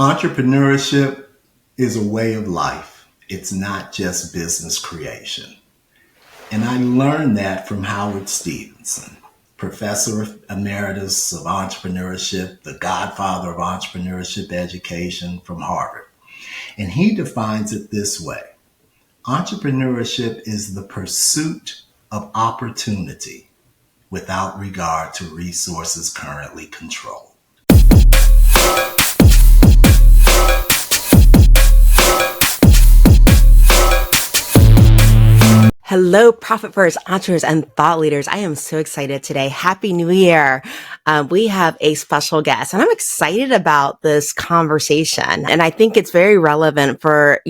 Entrepreneurship is a way of life. It's not just business creation. And I learned that from Howard Stevenson, Professor Emeritus of Entrepreneurship, the godfather of entrepreneurship education from Harvard. And he defines it this way. Entrepreneurship is the pursuit of opportunity without regard to resources currently controlled. Hello, Profit First entrepreneurs and thought leaders. I am so excited today. Happy New Year. We have a special guest and I'm excited about this conversation. And I think it's very relevant for,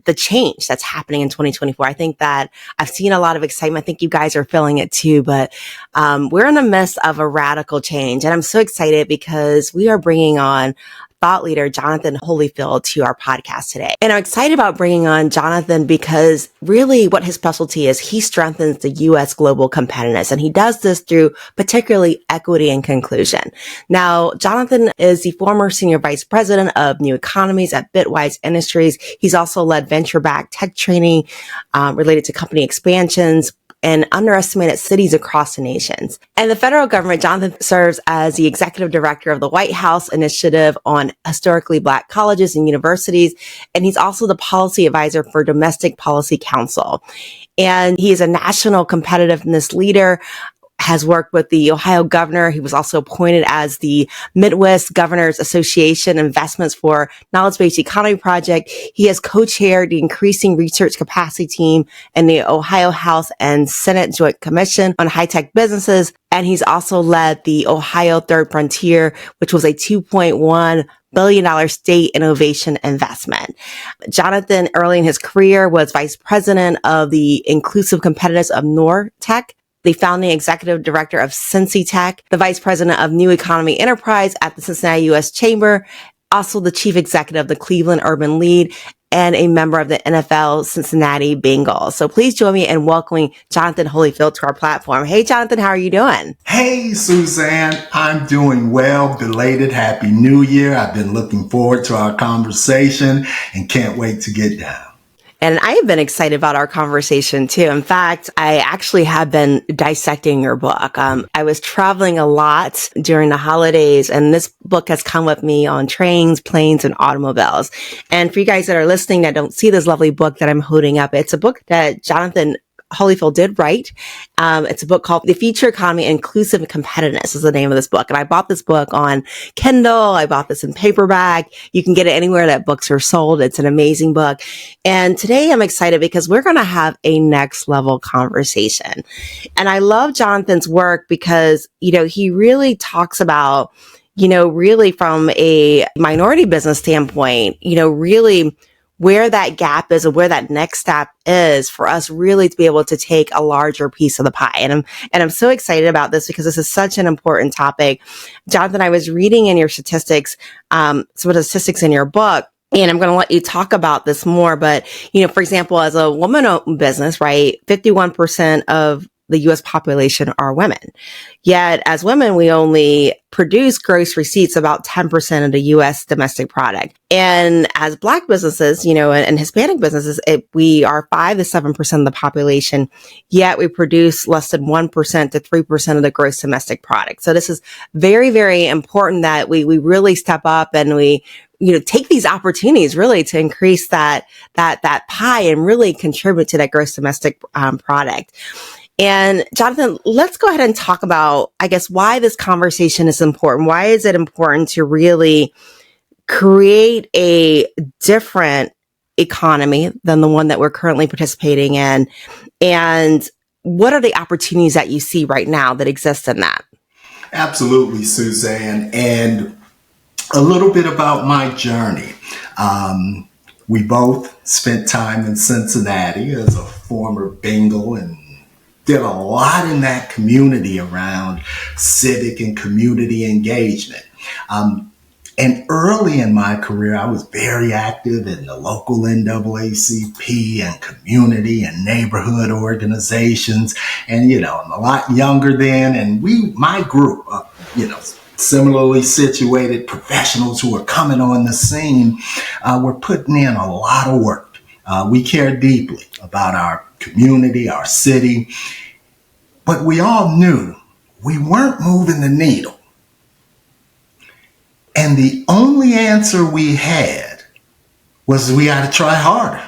the change that's happening in 2024. I think that I've seen a lot of excitement. I think you guys are feeling it too, but we're in the midst of a radical change. And I'm so excited because we are bringing on thought leader Johnathan Holifield to our podcast today. And I'm excited about bringing on Johnathan because really what his specialty is, he strengthens the U.S. global competitiveness. And he does this through particularly equity and conclusion. Now, Johnathan is the former senior vice president of new economies at Bitwise Industries. He's also led venture-backed tech training related to company expansions and underestimated cities across the nations. And the federal government, Johnathan serves as the executive director of the White House Initiative on Historically Black Colleges and Universities. And he's also the policy advisor for Domestic Policy Council. And he is a national competitiveness leader, has worked with the Ohio governor. He was also appointed as the Midwest Governors Association Investments for Knowledge-Based Economy Project. He has co-chaired the Increasing Research Capacity Team in the Ohio House and Senate Joint Commission on High-Tech Businesses. And he's also led the Ohio Third Frontier, which was a $2.1 billion state innovation investment. Johnathan, early in his career, was vice president of the Inclusive Competitiveness of Nortech, the founding executive director of Cincy Tech, the vice president of New Economy Enterprise at the Cincinnati U.S. Chamber, also the chief executive of the Cleveland Urban League, and a member of the NFL Cincinnati Bengals. So please join me in welcoming Johnathan Holifield to our platform. Hey, Johnathan, how are you doing? Hey, Suzanne, I'm doing well. Belated Happy New Year. I've been looking forward to our conversation and can't wait to get down. And I have been excited about our conversation too. In fact, I actually have been dissecting your book. I was traveling a lot during the holidays, and this book has come with me on trains, planes, and automobiles. And for you guys that are listening that don't see this lovely book that I'm holding up, it's a book that Johnathan Holifield did write. It's a book called The Future Economy, Inclusive Competitiveness is the name of this book. And I bought this book on Kindle. I bought this in paperback. You can get it anywhere that books are sold. It's an amazing book. And today I'm excited because we're going to have a next level conversation. And I love Jonathan's work because, he really talks about, really from a minority business standpoint, really where that gap is and where that next step is for us really to be able to take a larger piece of the pie. And I'm so excited about this because this is such an important topic. Johnathan, I was reading in your statistics, some of the statistics in your book, and I'm going to let you talk about this more. But, for example, as a woman-owned business, right, 51% of the U.S. population are women. Yet as women, we only produce gross receipts about 10% of the U.S. domestic product. And as Black businesses, and Hispanic businesses, we are 5 to 7% of the population, yet we produce less than 1% to 3% of the gross domestic product. So this is very, very important that we really step up and we take these opportunities really to increase that pie and really contribute to that gross domestic product. And Johnathan, let's go ahead and talk about, I guess, why this conversation is important. Why is it important to really create a different economy than the one that we're currently participating in? And what are the opportunities that you see right now that exist in that? Absolutely, Suzanne. And a little bit about my journey. We both spent time in Cincinnati as a former Bengal and did a lot in that community around civic and community engagement. And early in my career, I was very active in the local NAACP and community and neighborhood organizations. And, I'm a lot younger then. And my group, similarly situated professionals who are coming on the scene were putting in a lot of work. We care deeply about our community, our city, but we all knew we weren't moving the needle. And the only answer we had was we got to try harder.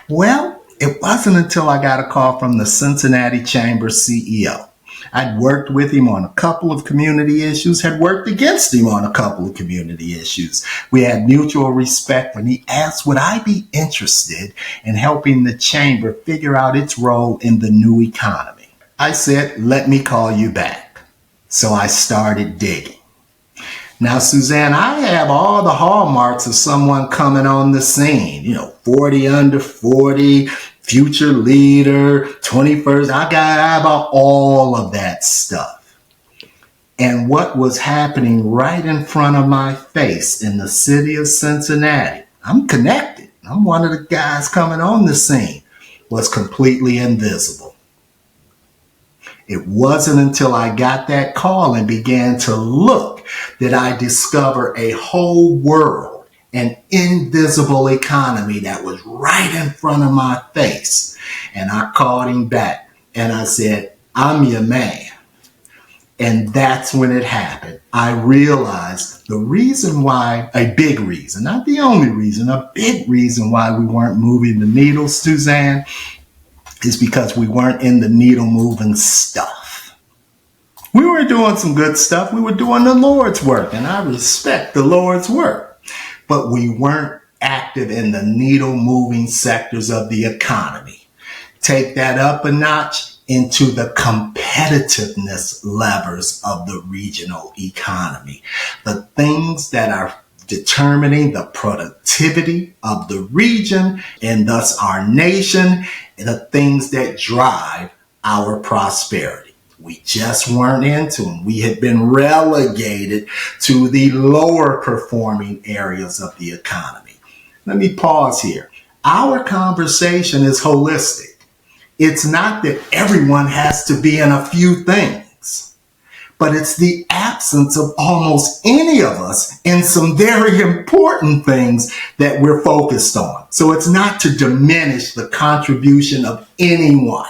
Well, it wasn't until I got a call from the Cincinnati Chamber CEO. I'd worked with him on a couple of community issues, had worked against him on a couple of community issues. We had mutual respect when he asked, would I be interested in helping the chamber figure out its role in the new economy? I said, let me call you back. So I started digging. Now, Suzanne, I have all the hallmarks of someone coming on the scene, 40 under 40, future leader, 21st. I have all of that stuff. And what was happening right in front of my face in the city of Cincinnati, I'm connected. I'm one of the guys coming on the scene, was completely invisible. It wasn't until I got that call and began to look that I discovered a whole world, an invisible economy that was right in front of my face. And I called him back and I said, I'm your man. And that's when it happened. I realized the reason why, a big reason, not the only reason, a big reason why we weren't moving the needle, Suzanne, is because we weren't in the needle moving stuff. We were doing some good stuff. We were doing the Lord's work, and I respect the Lord's work. But we weren't active in the needle moving sectors of the economy. Take that up a notch into the competitiveness levers of the regional economy. The things that are determining the productivity of the region and thus our nation, the things that drive our prosperity. We just weren't into them. We had been relegated to the lower performing areas of the economy. Let me pause here. Our conversation is holistic. It's not that everyone has to be in a few things, but it's the absence of almost any of us in some very important things that we're focused on. So it's not to diminish the contribution of anyone.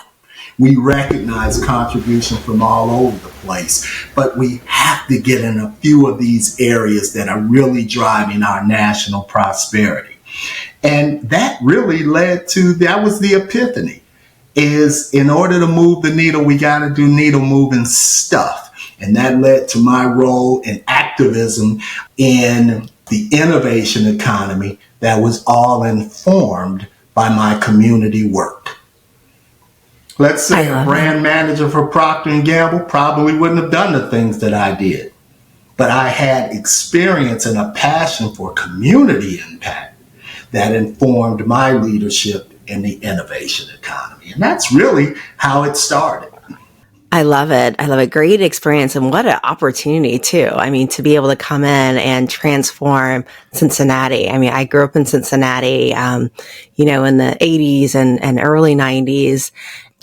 We recognize contribution from all over the place, but we have to get in a few of these areas that are really driving our national prosperity. And that really led to, that was the epiphany, is in order to move the needle, we got to do needle moving stuff. And that led to my role in activism in the innovation economy that was all informed by my community work. Let's say a brand manager for Procter & Gamble probably wouldn't have done the things that I did. But I had experience and a passion for community impact that informed my leadership in the innovation economy. And that's really how it started. I love it. I love it. Great experience. And what an opportunity too. I mean, to be able to come in and transform Cincinnati. I mean, I grew up in Cincinnati, in the 80s and early 90s,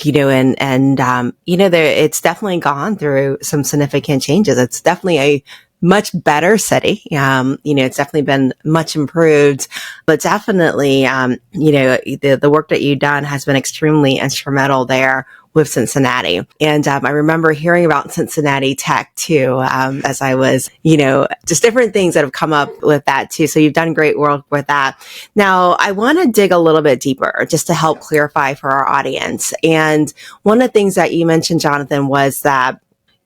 it's definitely gone through some significant changes. It's definitely a much better city. It's definitely been much improved, but definitely, the work that you've done has been extremely instrumental there with Cincinnati. And I remember hearing about Cincinnati Tech too, as I was, just different things that have come up with that too. So you've done great work with that. Now, I want to dig a little bit deeper just to help clarify for our audience. And one of the things that you mentioned, Johnathan, was that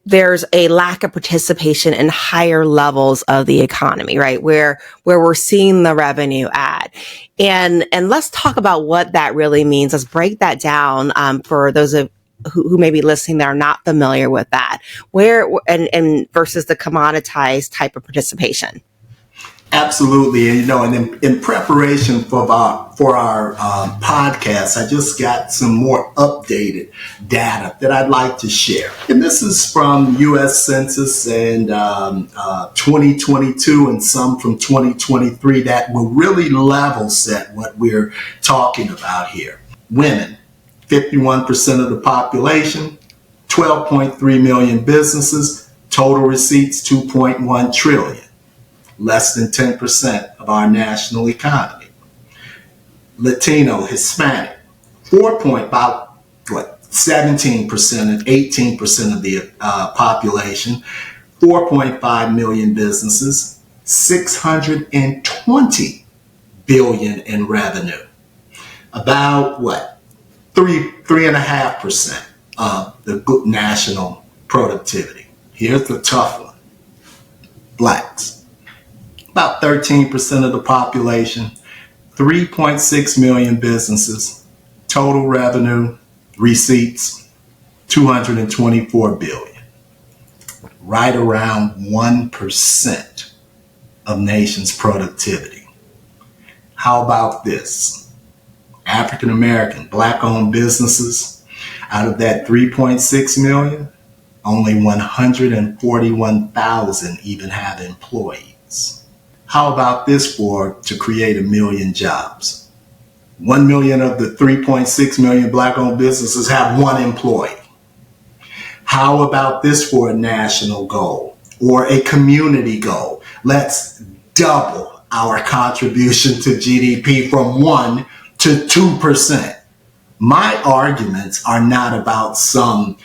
there's a lack of participation in higher levels of the economy, right? Where we're seeing the revenue at. And let's talk about what that really means. Let's break that down, for those of who may be listening that are not familiar with that, and versus the commoditized type of participation. Absolutely. And in preparation for our podcast, I just got some more updated data that I'd like to share. And this is from U.S. Census and 2022 and some from 2023 that will really level set what we're talking about here. Women, 51% of the population, 12.3 million businesses, Total receipts, 2.1 trillion, less than 10% of our national economy. Latino, Hispanic, 17% and 18% of the population, 4.5 million businesses, 620 billion in revenue. About 3.5% of the national productivity. Here's the tough one. Blacks, about 13% of the population, 3.6 million businesses, total revenue, receipts, 224 billion. Right around 1% of nation's productivity. How about this? African American, Black-owned businesses, out of that 3.6 million, only 141,000 even have employees. How about this to create 1 million jobs? 1 million of the 3.6 million Black-owned businesses have one employee. How about this for a national goal or a community goal? Let's double our contribution to GDP from 1 to 2%. My arguments are not about some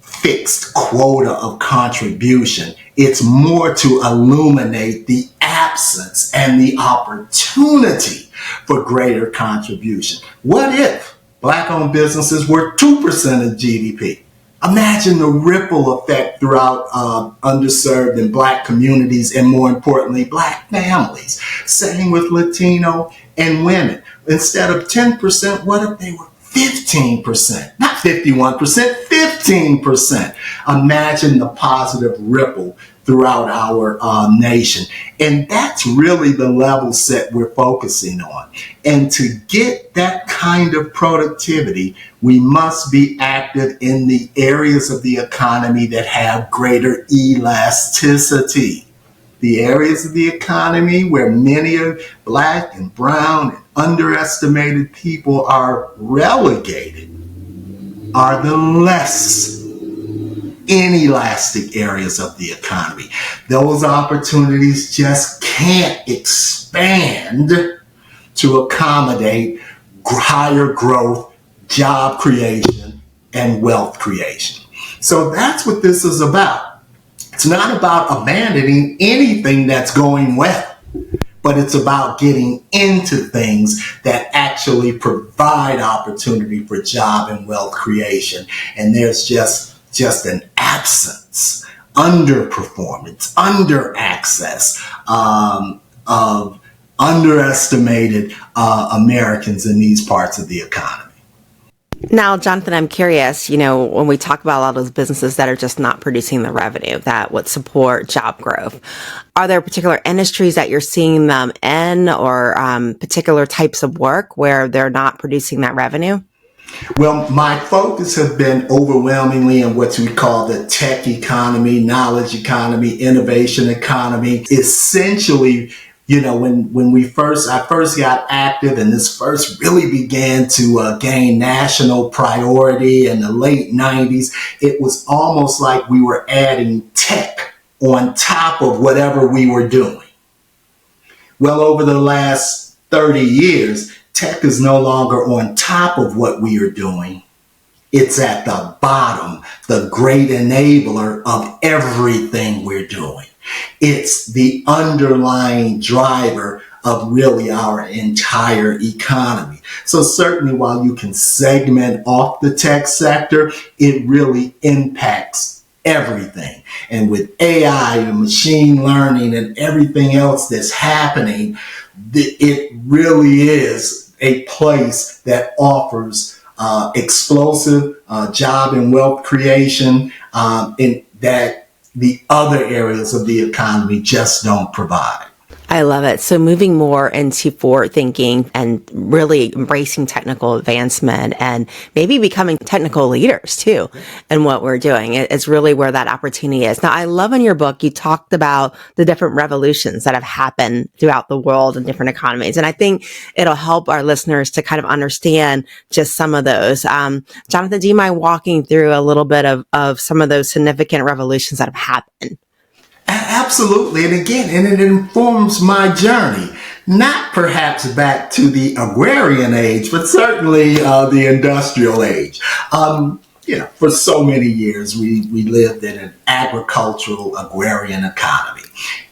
fixed quota of contribution. It's more to illuminate the absence and the opportunity for greater contribution. What if Black-owned businesses were 2% of GDP? Imagine the ripple effect throughout underserved and Black communities, and more importantly, Black families. Same with Latino and women. Instead of 10%, what if they were 15%? Not 51%, 15%. Imagine the positive ripple throughout our nation. And that's really the level set we're focusing on. And to get that kind of productivity, we must be active in the areas of the economy that have greater elasticity. The areas of the economy where many of Black and brown and underestimated people are relegated are the less inelastic areas of the economy. Those opportunities just can't expand to accommodate higher growth, job creation, and wealth creation. So that's what this is about. It's not about abandoning anything that's going well, but it's about getting into things that actually provide opportunity for job and wealth creation. And there's just an absence, underperformance, under access of underestimated Americans in these parts of the economy. Now, Johnathan, I'm curious, when we talk about a lot of those businesses that are just not producing the revenue that would support job growth, are there particular industries that you're seeing them in, or particular types of work where they're not producing that revenue? Well, my focus has been overwhelmingly in what we call the tech economy, knowledge economy, innovation economy. Essentially, when I first got active and this first really began to gain national priority in the late 90s, it was almost like we were adding tech on top of whatever we were doing. Well, over the last 30 years, tech is no longer on top of what we are doing. It's at the bottom, the great enabler of everything we're doing. It's the underlying driver of really our entire economy. So certainly while you can segment off the tech sector, it really impacts everything. And with AI and machine learning and everything else that's happening, it really is a place that offers explosive job and wealth creation in that the other areas of the economy just don't provide. I love it. So moving more into forward thinking and really embracing technical advancement and maybe becoming technical leaders too in what we're doing. It's really where that opportunity is. Now, I love in your book, you talked about the different revolutions that have happened throughout the world and different economies. And I think it'll help our listeners to kind of understand just some of those. Johnathan, do you mind walking through a little bit of some of those significant revolutions that have happened? Absolutely. And again, and it informs my journey, not perhaps back to the agrarian age, but certainly the industrial age. For so many years, we lived in an agricultural agrarian economy.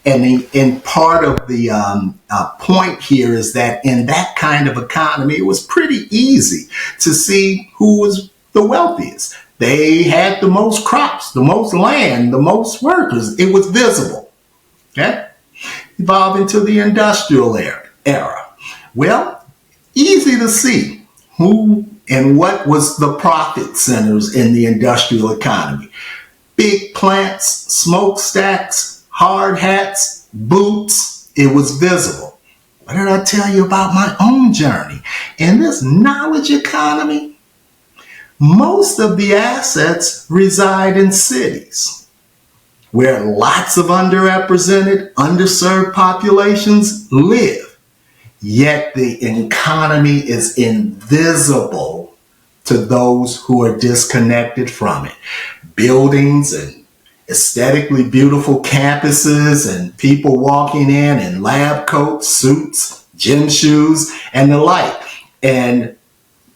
And part of the point here is that in that kind of economy, it was pretty easy to see who was the wealthiest. They had the most crops, the most land, the most workers. It was visible. Okay? Evolve into the industrial era. Well, easy to see who and what was the profit centers in the industrial economy. Big plants, smokestacks, hard hats, boots. It was visible. What did I tell you about my own journey? In this knowledge economy, most of the assets reside in cities where lots of underrepresented, underserved populations live. Yet the economy is invisible to those who are disconnected from it. Buildings and aesthetically beautiful campuses and people walking in lab coats, suits, gym shoes, and the like. And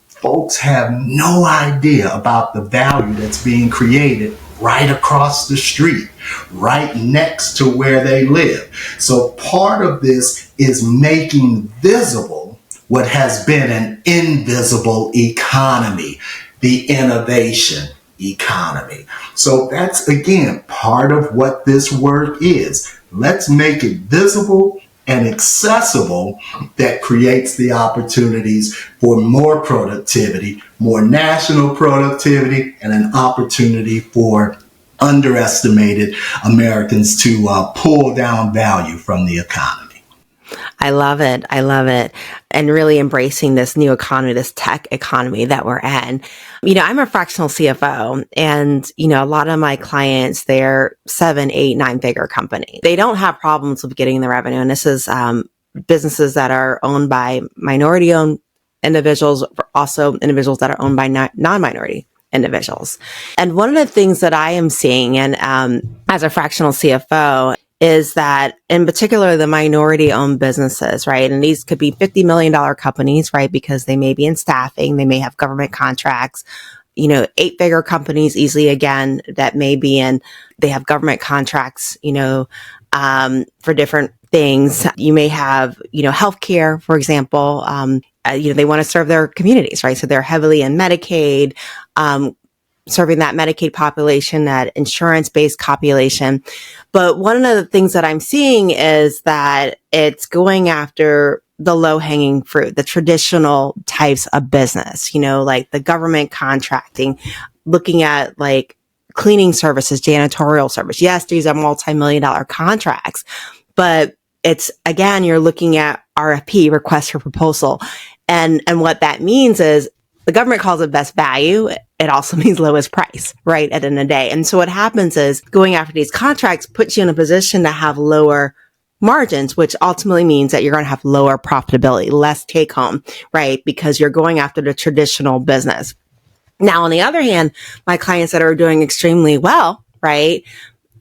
folks have no idea about the value that's being created right across the street, right next to where they live. So part of this is making visible what has been an invisible economy, the innovation economy. So that's, again, part of what this work is. Let's make it visible and accessible that creates the opportunities for more productivity, more national productivity, and an opportunity for underestimated Americans to pull down value from the economy. I love it. I love it. And really embracing this new economy, this tech economy that we're in. I'm a fractional CFO and, a lot of my clients, they're 7, 8, 9-figure companies. They don't have problems with getting the revenue. And this is businesses that are owned by minority owned individuals, also individuals that are owned by non-minority individuals. And one of the things that I am seeing, and as a fractional CFO, is that in particular, the minority owned businesses, right? And these could be $50 million companies, right? Because they may be in staffing, they may have government contracts, 8-figure companies easily, again, that may be they have government contracts, for different things. You may have, healthcare, for example, they want to serve their communities, right? So they're heavily in Medicaid, serving that Medicaid population, that insurance-based population. But one of the things that I'm seeing is that it's going after the low-hanging fruit, the traditional types of business, like the government contracting, looking at like cleaning services, janitorial service. Yes, these are multi-million-dollar contracts, but it's, again, you're looking at RFP, request for proposal. And what that means is the government calls it best value. It also means lowest price, right? At the end of the day. And so what happens is going after these contracts puts you in a position to have lower margins, which ultimately means that you're going to have lower profitability, less take home, right? Because you're going after the traditional business. Now, on the other hand, my clients that are doing extremely well, right?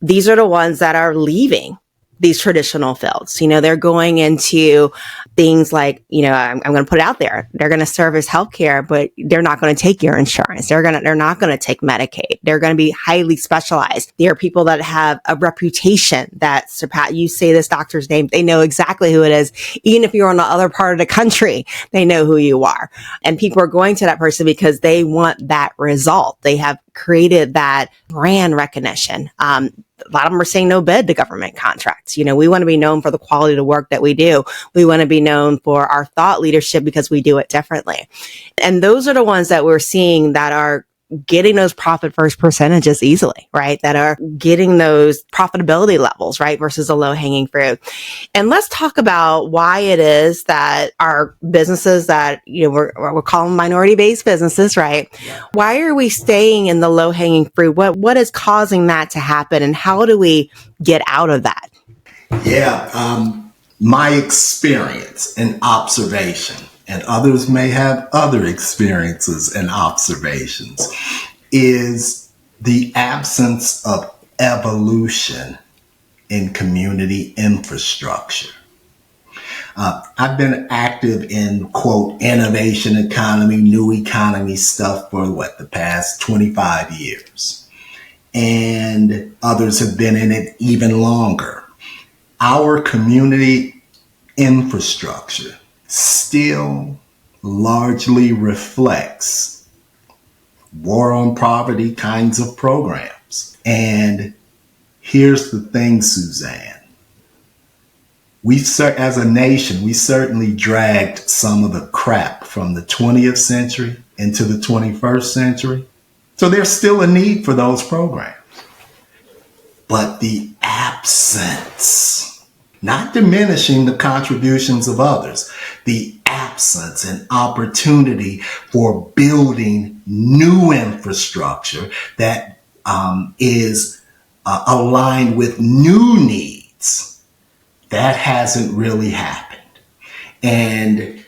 These are the ones that are leaving these traditional fields. They're going into things like, I'm going to put it out there. They're going to service healthcare, but they're not going to take your insurance. They're not going to take Medicaid. They're going to be highly specialized. There are people that have a reputation that surpass. You say this doctor's name, they know exactly who it is. Even if you're on the other part of the country, they know who you are. And people are going to that person because they want that result. They have created that brand recognition. A lot of them are saying no bid to government contracts. We want to be known for the quality of the work that we do. We want to be known for our thought leadership because we do it differently. And those are the ones that we're seeing that are getting those profit first percentages easily, right? That are getting those profitability levels, right? Versus a low hanging fruit. And let's talk about why it is that our businesses that, we're calling minority based businesses, right? Yeah. Why are we staying in the low hanging fruit? What is causing that to happen? And how do we get out of that? Yeah. My experience and observation, and others may have other experiences and observations, is the absence of evolution in community infrastructure. I've been active in, quote, innovation economy, new economy stuff for the past 25 years. And others have been in it even longer. Our community infrastructure still largely reflects war on poverty kinds of programs. And here's the thing, Suzanne. As a nation, we certainly dragged some of the crap from the 20th century into the 21st century. So there's still a need for those programs. But the absence, not diminishing the contributions of others, the absence and opportunity for building new infrastructure that is aligned with new needs, that hasn't really happened. And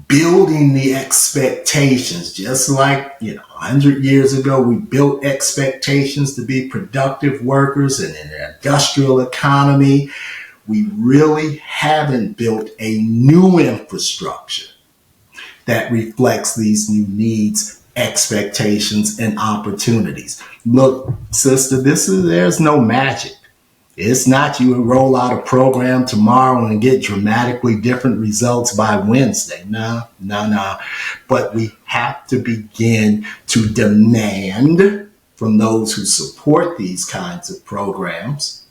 building the expectations, just like, 100 years ago, we built expectations to be productive workers in an industrial economy. We really haven't built a new infrastructure that reflects these new needs, expectations, and opportunities. Look, sister, there's no magic. It's not you roll out a program tomorrow and get dramatically different results by Wednesday. No. But we have to begin to demand from those who support these kinds of programs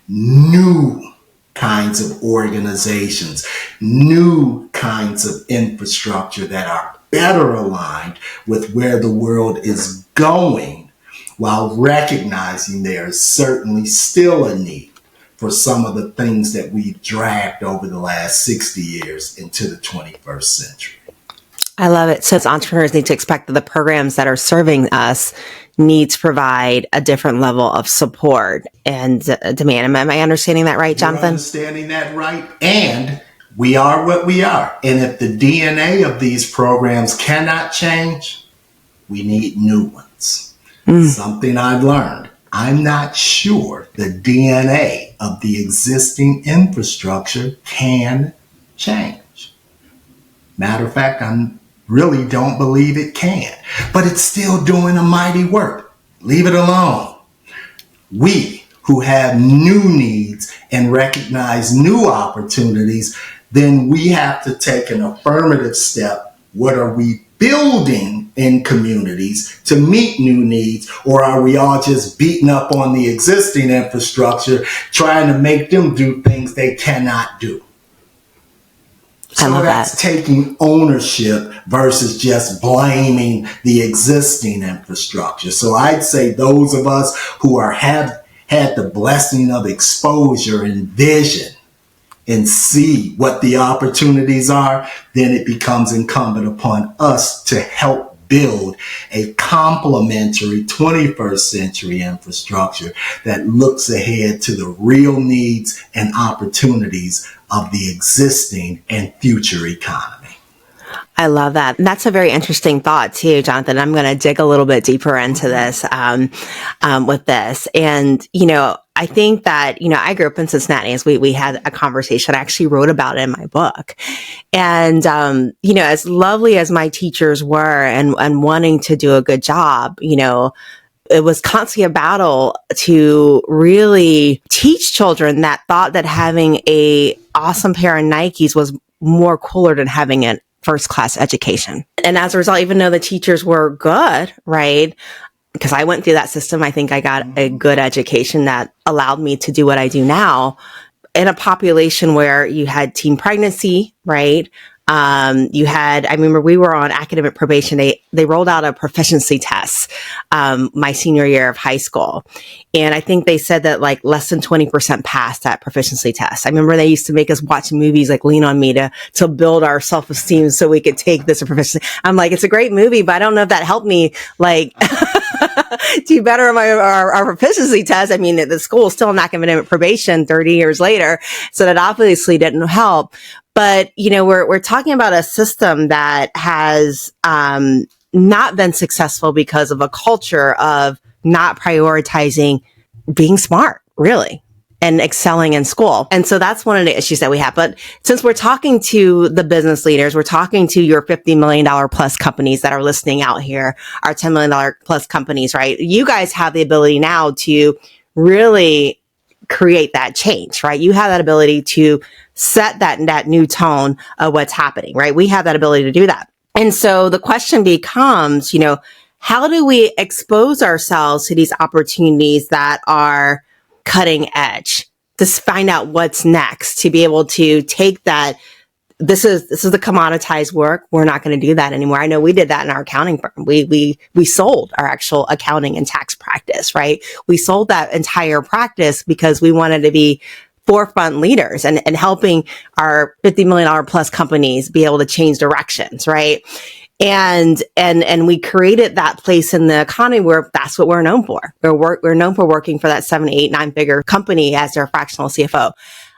new kinds of organizations, new kinds of infrastructure that are better aligned with where the world is going, while recognizing there is certainly still a need for some of the things that we've dragged over the last 60 years into the 21st century. I love it. Since entrepreneurs need to expect that the programs that are serving us need to provide a different level of support and demand. Am I understanding that right, Johnathan? You're understanding that right. And we are what we are. And if the DNA of these programs cannot change, we need new ones. Something I've learned. I'm not sure the DNA of the existing infrastructure can change. Matter of fact, I really don't believe it can. But it's still doing a mighty work. Leave it alone. We who have new needs and recognize new opportunities, then we have to take an affirmative step. What are we building in communities to meet new needs, or are we all just beating up on the existing infrastructure, trying to make them do things they cannot do? So that's taking ownership versus just blaming the existing infrastructure. So I'd say those of us who have had the blessing of exposure and vision and see what the opportunities are, then it becomes incumbent upon us to help build a complementary 21st century infrastructure that looks ahead to the real needs and opportunities of the existing and future economy. I love that. That's a very interesting thought too, Johnathan. I'm going to dig a little bit deeper into this, with this. And, I think that, I grew up in Cincinnati, as we had a conversation. I actually wrote about it in my book. And, as lovely as my teachers were and wanting to do a good job, it was constantly a battle to really teach children that thought that having a awesome pair of Nikes was more cooler than having a first class education. And as a result, even though the teachers were good, right? Because I went through that system, I think I got a good education that allowed me to do what I do now in a population where you had teen pregnancy, right? I remember we were on academic probation. They rolled out a proficiency test, my senior year of high school. And I think they said that like less than 20% passed that proficiency test. I remember they used to make us watch movies like Lean on Me to build our self-esteem so we could take this proficiency. I'm like, it's a great movie, but I don't know if that helped me like do better on our proficiency test. I mean, the school is still on academic probation 30 years later. So that obviously didn't help. But, we're talking about a system that has, not been successful because of a culture of not prioritizing being smart, really, and excelling in school. And so that's one of the issues that we have. But since we're talking to the business leaders, we're talking to your $50 million plus companies that are listening out here, our $10 million plus companies, right? You guys have the ability now to really create that change, right? You have that ability to set that new tone of what's happening, right? We have that ability to do that. And so the question becomes, how do we expose ourselves to these opportunities that are cutting edge to find out what's next, to be able to take that. This is the commoditized work. We're not going to do that anymore. I know we did that in our accounting firm. We sold our actual accounting and tax practice, right? We sold that entire practice because we wanted to be forefront leaders and helping our $50 million plus companies be able to change directions, right? And we created that place in the economy where that's what we're known for. We're known for working for that 7, 8, 9-figure company as their fractional CFO.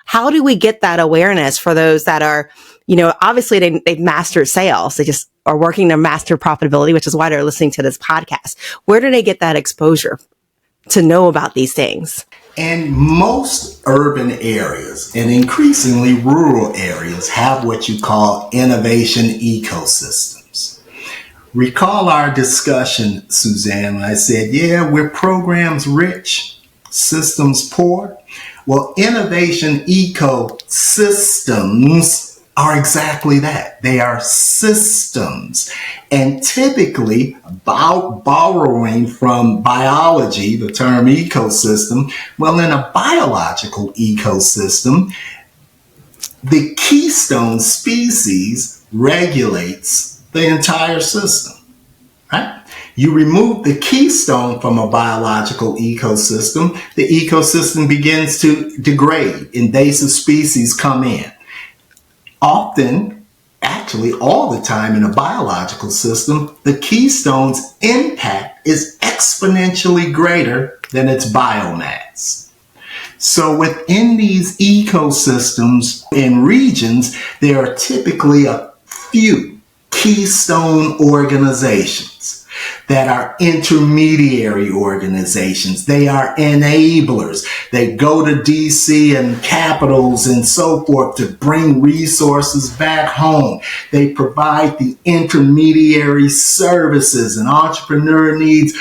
How do we get that awareness for those that are, obviously they've mastered sales. They just are working to master profitability, which is why they're listening to this podcast. Where do they get that exposure to know about these things? And most urban areas and increasingly rural areas have what you call innovation ecosystems. Recall our discussion, Suzanne, when I said, we're programs rich, systems poor. Well, innovation ecosystems are exactly that. They are systems. And typically, borrowing from biology, the term ecosystem, well, in a biological ecosystem, the keystone species regulates the entire system, right? You remove the keystone from a biological ecosystem, the ecosystem begins to degrade. Invasive species come in. Often, actually all the time in a biological system, the keystone's impact is exponentially greater than its biomass. So within these ecosystems and regions, there are typically a few keystone organizations that are intermediary organizations. They are enablers. They go to DC and capitals and so forth to bring resources back home. They provide the intermediary services. An entrepreneur needs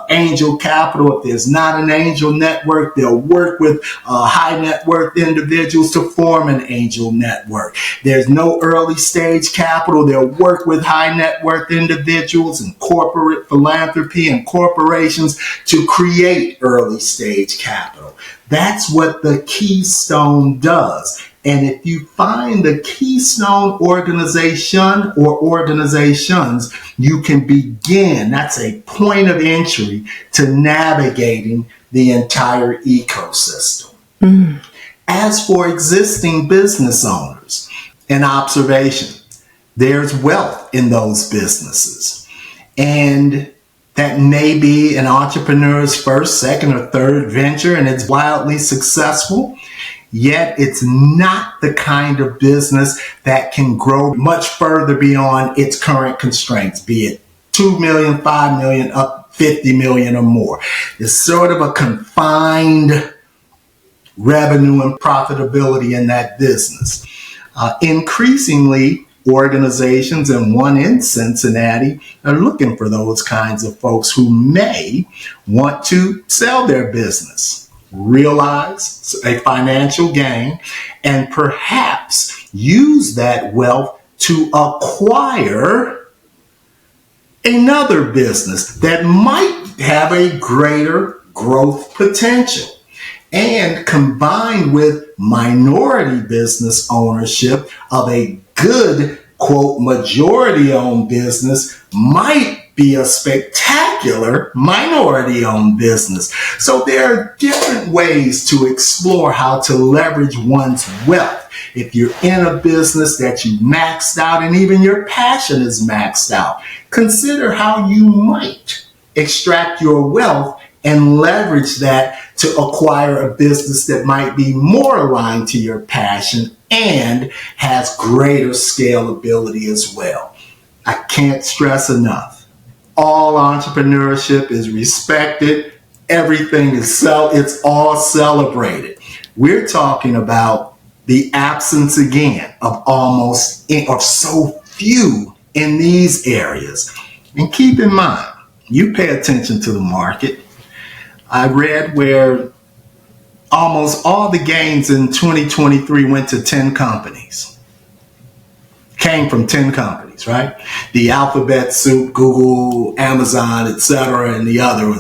angel capital. If there's not an angel network, they'll work with high net worth individuals to form an angel network. There's no early stage capital. They'll work with high net worth individuals and corporate philanthropy and corporations to create early stage capital. That's what the keystone does. And if you find the keystone organization or organizations, you can begin. That's a point of entry to navigating the entire ecosystem. Mm. As for existing business owners, an observation, there's wealth in those businesses. And that may be an entrepreneur's first, second, or third venture, and it's wildly successful. Yet it's not the kind of business that can grow much further beyond its current constraints, be it 2 million, 5 million, up 50 million or more. It's sort of a confined revenue and profitability in that business. Increasingly, organizations, and one in Cincinnati, are looking for those kinds of folks who may want to sell their business, realize a financial gain, and perhaps use that wealth to acquire another business that might have a greater growth potential. And combined with minority business ownership of a good quote, majority owned business might be a spectacular minority owned business. So there are different ways to explore how to leverage one's wealth. If you're in a business that you maxed out and even your passion is maxed out, consider how you might extract your wealth and leverage that to acquire a business that might be more aligned to your passion and has greater scalability as well. I can't stress enough. All entrepreneurship is respected. Everything is it's all celebrated. We're talking about the absence again of so few in these areas. And keep in mind, you pay attention to the market. I read where almost all the gains in 2023 went to 10 companies. Came from 10 companies, right? The alphabet soup, Google, Amazon, etc., and the other,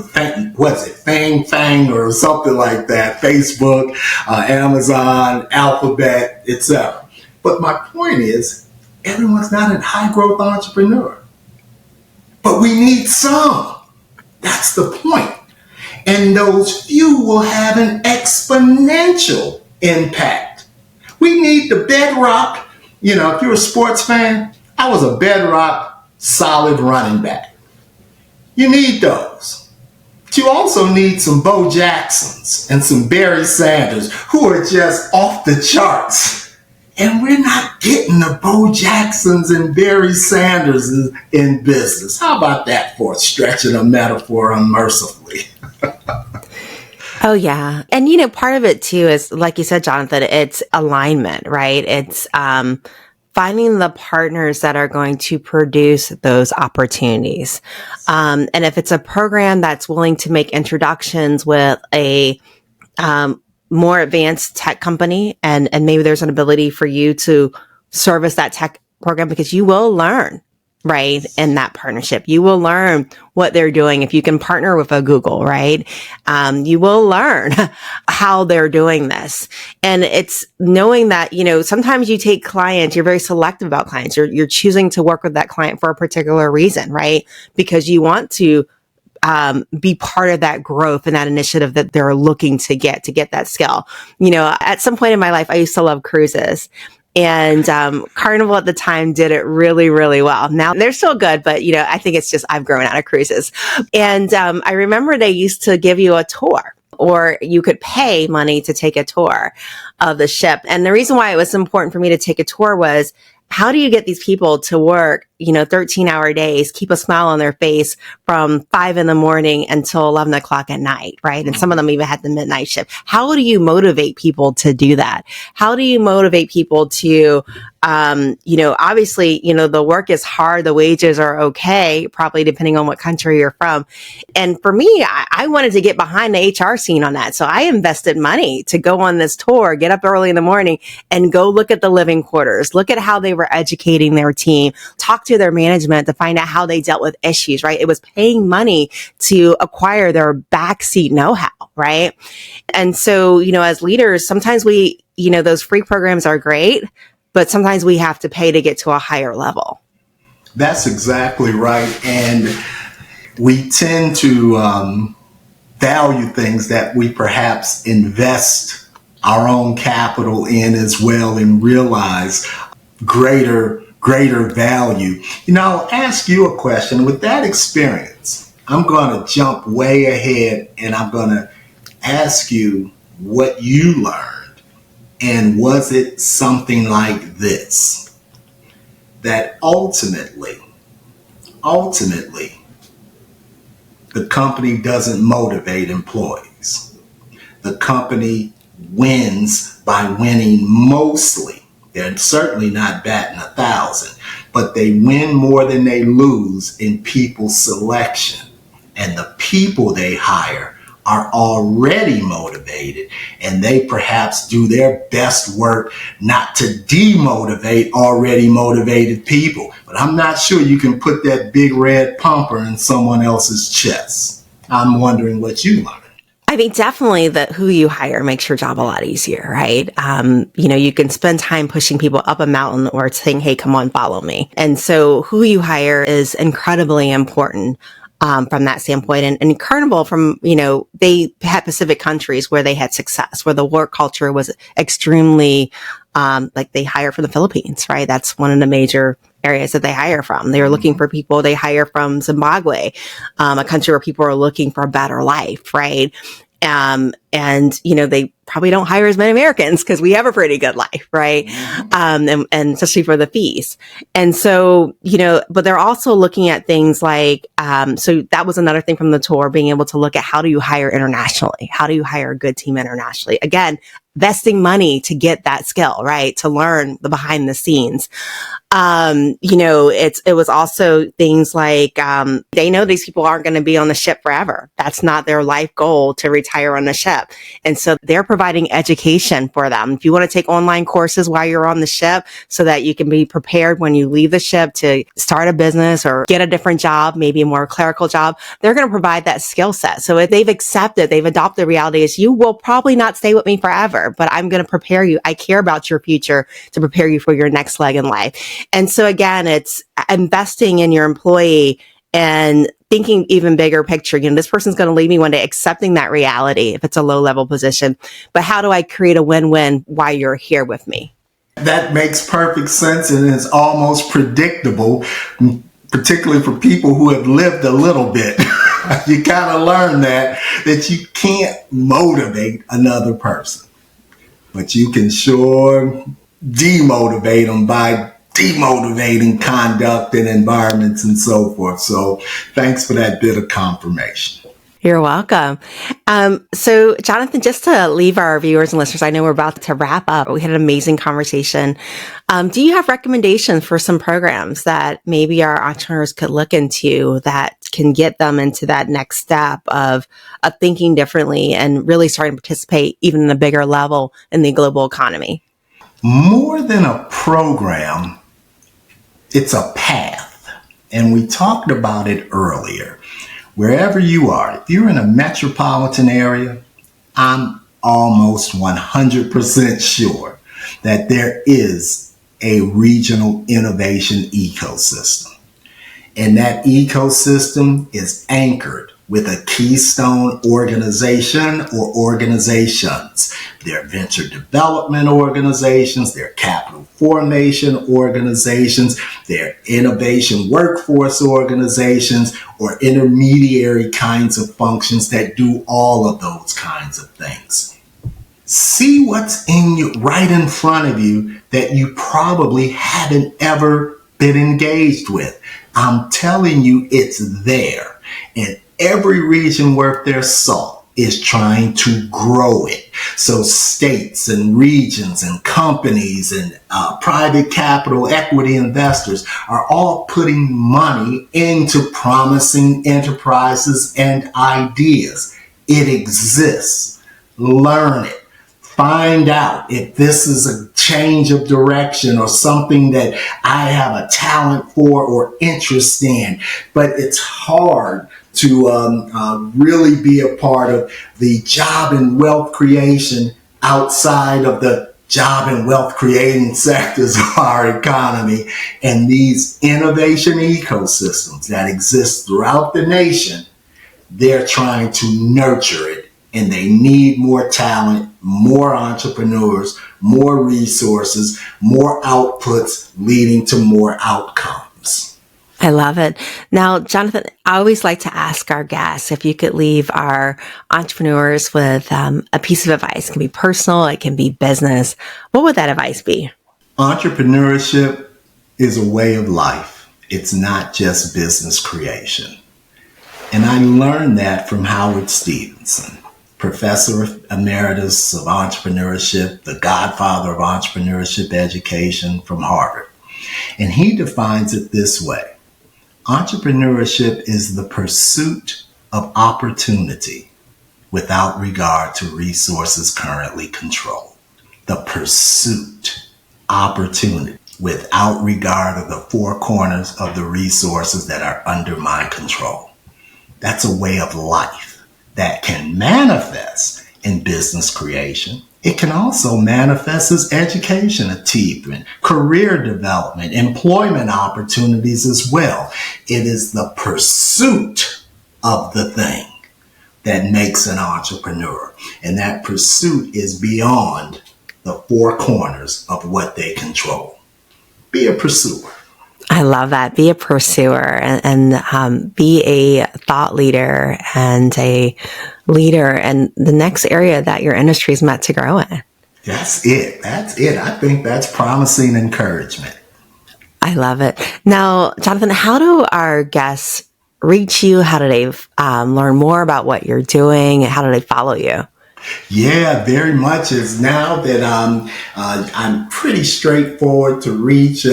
what's it, Fang, or something like that, Facebook, Amazon, Alphabet, etc. But my point is, everyone's not a high growth entrepreneur. But we need some. That's the point. And those few will have an exponential impact. We need the bedrock. You know, if you're a sports fan, I was a bedrock, solid running back. You need those. But you also need some Bo Jacksons and some Barry Sanders who are just off the charts. And we're not getting the Bo Jacksons and Barry Sanders in business. How about that for stretching a metaphor unmercifully? Oh, yeah. And, part of it too is, like you said, Johnathan, it's alignment, right? It's finding the partners that are going to produce those opportunities. And if it's a program that's willing to make introductions with a more advanced tech company, and maybe there's an ability for you to service that tech program, because you will learn, right, in that partnership. You will learn what they're doing. If you can partner with a Google, right, you will learn how they're doing this. And it's knowing that, sometimes you take clients, you're very selective about clients. You're choosing to work with that client for a particular reason, right? Because you want to be part of that growth and that initiative that they're looking to get that skill. At some point in my life, I used to love cruises. And Carnival at the time did it really, really well. Now they're still good, but I think it's just I've grown out of cruises. And I remember they used to give you a tour, or you could pay money to take a tour of the ship. And the reason why it was important for me to take a tour was, how do you get these people to work, 13-hour days, keep a smile on their face from 5 a.m. until 11 o'clock at night, right? And some of them even had the midnight shift. How do you motivate people to do that? How do you motivate people to, obviously, the work is hard, the wages are okay, probably depending on what country you're from. And for me, I wanted to get behind the HR scene on that. So I invested money to go on this tour, get up early in the morning and go look at the living quarters, look at how they were educating their team, talk to their management to find out how they dealt with issues, right? It was paying money to acquire their backseat know-how, right? And so, as leaders, sometimes those free programs are great, but sometimes we have to pay to get to a higher level. That's exactly right. And we tend to value things that we perhaps invest our own capital in as well, and realize greater value. I'll ask you a question. With that experience, I'm going to jump way ahead and I'm going to ask you what you learned. And was it something like this? That ultimately, the company doesn't motivate employees. The company wins by winning mostly. They're certainly not batting 1,000, but they win more than they lose in people selection. And the people they hire are already motivated, and they perhaps do their best work not to demotivate already motivated people. But I'm not sure you can put that big red pumper in someone else's chest. I'm wondering what you learned. I think definitely that who you hire makes your job a lot easier, right? You can spend time pushing people up a mountain or saying, hey, come on, follow me. And so who you hire is incredibly important. From that standpoint and Carnival they had Pacific countries where they had success, where the work culture was extremely, like they hire from the Philippines, right? That's one of the major areas that they hire from. They're looking for people. They hire from Zimbabwe, a country where people are looking for a better life, right? They probably don't hire as many Americans because we have a pretty good life, right? And especially for the fees. And so, but they're also looking at things like, so that was another thing from the tour, being able to look at how do you hire internationally? How do you hire a good team internationally? Again, vesting money to get that skill, right? To learn the behind the scenes. It was also things like, they know these people aren't going to be on the ship forever. That's not their life goal to retire on the ship. And so they're providing education for them. If you want to take online courses while you're on the ship so that you can be prepared when you leave the ship to start a business or get a different job, maybe a more clerical job, they're going to provide that skill set. So if they've adopted the reality is you will probably not stay with me forever, but I'm going to prepare you. I care about your future to prepare you for your next leg in life. And so again, it's investing in your employee and thinking even bigger picture. This person's going to leave me one day, accepting that reality if it's a low level position. But how do I create a win-win while you're here with me? That makes perfect sense and is almost predictable, particularly for people who have lived a little bit. You kind of learn that you can't motivate another person, but you can sure demotivate them by demotivating conduct and environments and so forth. So thanks for that bit of confirmation. You're welcome. So Johnathan, just to leave our viewers and listeners, I know we're about to wrap up. We had an amazing conversation. Do you have recommendations for some programs that maybe our entrepreneurs could look into that can get them into that next step of thinking differently and really starting to participate even in a bigger level in the global economy? More than a program, it's a path. And we talked about it earlier. Wherever you are, if you're in a metropolitan area, I'm almost 100% sure that there is a regional innovation ecosystem. And that ecosystem is anchored with a keystone organization or organizations. They're venture development organizations, they're capital formation organizations, they're innovation workforce organizations, or intermediary kinds of functions that do all of those kinds of things. See what's right in front of you that you probably haven't ever been engaged with. I'm telling you, it's there. And every region worth their salt is trying to grow it. So states and regions and companies and private capital equity investors are all putting money into promising enterprises and ideas. It exists. Learn it. Find out if this is a change of direction or something that I have a talent for or interest in. But it's hard to really be a part of the job and wealth creation outside of the job and wealth creating sectors of our economy. And these innovation ecosystems that exist throughout the nation, they're trying to nurture it. And they need more talent, more entrepreneurs, more resources, more outputs leading to more outcomes. I love it. Now, Johnathan, I always like to ask our guests if you could leave our entrepreneurs with a piece of advice. It can be personal, it can be business. What would that advice be? Entrepreneurship is a way of life. It's not just business creation. And I learned that from Howard Stevenson, Professor Emeritus of Entrepreneurship, the godfather of entrepreneurship education from Harvard. And he defines it this way. Entrepreneurship is the pursuit of opportunity without regard to resources currently controlled. The pursuit, opportunity, without regard of the four corners of the resources that are under my control. That's a way of life. that can manifest in business creation. It can also manifest as education achievement, career development, employment opportunities as well. It is the pursuit of the thing that makes an entrepreneur. And that pursuit is beyond the four corners of what they control. Be a pursuer. I love that. Be a pursuer and be a thought leader and a leader in the next area that your industry is meant to grow in. That's it. That's it. I think that's promising encouragement. I love it. Now, Johnathan, how do our guests reach you? How do they learn more about what you're doing? How do they follow you? Yeah, very much. Is now that I'm pretty straightforward to reach,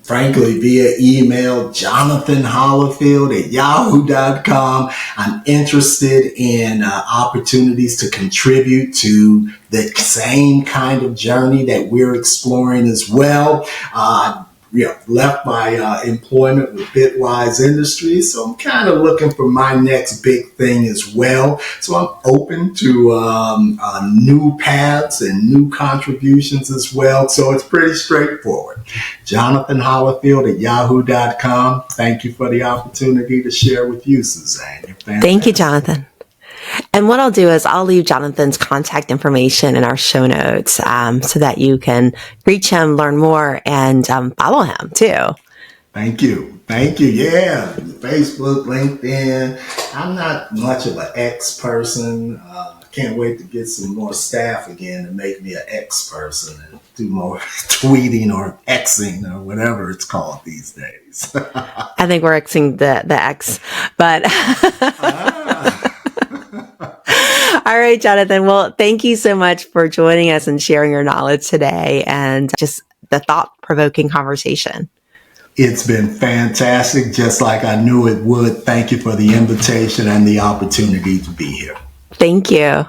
frankly, via email, johnathanholifield@yahoo.com. I'm interested in opportunities to contribute to the same kind of journey that we're exploring as well. Left my employment with Bitwise Industries, so I'm kind of looking for my next big thing as well. So I'm open to new paths and new contributions as well. So it's pretty straightforward. JohnathanHolifield@yahoo.com. Thank you for the opportunity to share with you, Suzanne. Thank you, Johnathan. And what I'll do is I'll leave Jonathan's contact information in our show notes so that you can reach him, learn more, and follow him too. Thank you. Thank you. Yeah. Facebook, LinkedIn. I'm not much of an X person. Can't wait to get some more staff again to make me an X person and do more tweeting or Xing or whatever it's called these days. I think we're Xing the X, but... All right, Johnathan. Well, thank you so much for joining us and sharing your knowledge today and just the thought-provoking conversation. It's been fantastic, just like I knew it would. Thank you for the invitation and the opportunity to be here. Thank you.